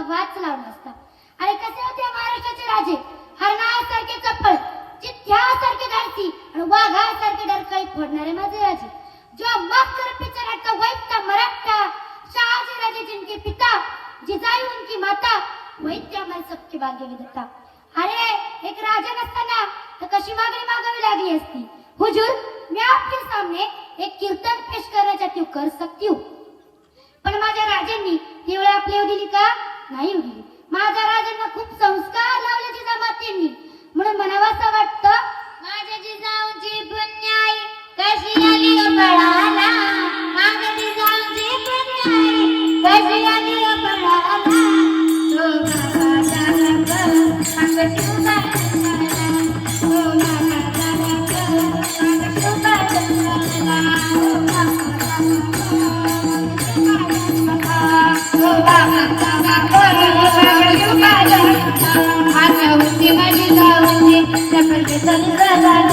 वाच लावला असता. आणि कसे होते महाराष्ट्राचे राजे, हरणासारखे चपळ, चिठ्ठ्यासारखे धाडसी आणि वाघासारखे डरकाळी फोडणारे माझे राजे. जो मकर पिक्चर का वैद्य मराठा, शहाजी राजे जिनके पिता, जिजाई उनकी माता, वैद्य हमारे सबके भाग्य विधाता. अरे एक राजा नसताना तर कशी मागणी मागावी लागली असती. हुजूर, मैं आपके सामने एक कीर्तन पेश करना चाहती हूँ, कर सकती हूँ. पण माझ्या राजांनी ती वेळ आपली येऊ दिली का? नाही येऊ दिली. माझ्या राजांना खूप संस्कार लावले जिजामातेंनी, म्हणून म्हणावाचं वाटतं, माझ्या जिजाऊची पुण्याई कशी आली ग पळाला, माझ्या जिजाऊची पुण्याई कशी आली ग पळाला. तो बाबाचा रंग अंग शिवता तो बाबाचा रंग अंग शिवता तो बाबाचा रंग माझ्या होती माझी जाऊची चपल बेसन सदाची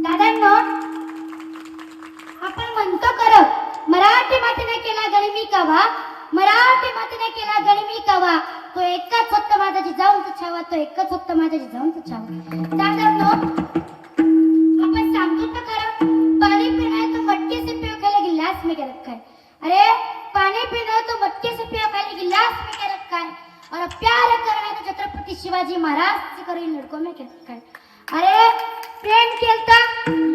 दादांनो, आपण म्हणतो खरं, मराठी मातेने केला गनिमी कावा, मराठी मातेने केला गनिमी कावा, तो एकच होता माझा जिजाऊंचा छावा, तो एकच होता माझा जिजाऊंचा छावा. दादांनो, आपण सांगतो तर खरं, पाणी पिना है तो मटके से पियो, खाली गिलास में क्या रखा है. अरे पानी पीना है तो मटके से पियो, खाली गिलास में क्या रखा है. और प्यार करना है तो छत्रपति शिवाजी महाराज से करो, इन लड़कों में क्या रखा है. अरे प्रेम केलता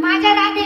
माझ्या राधे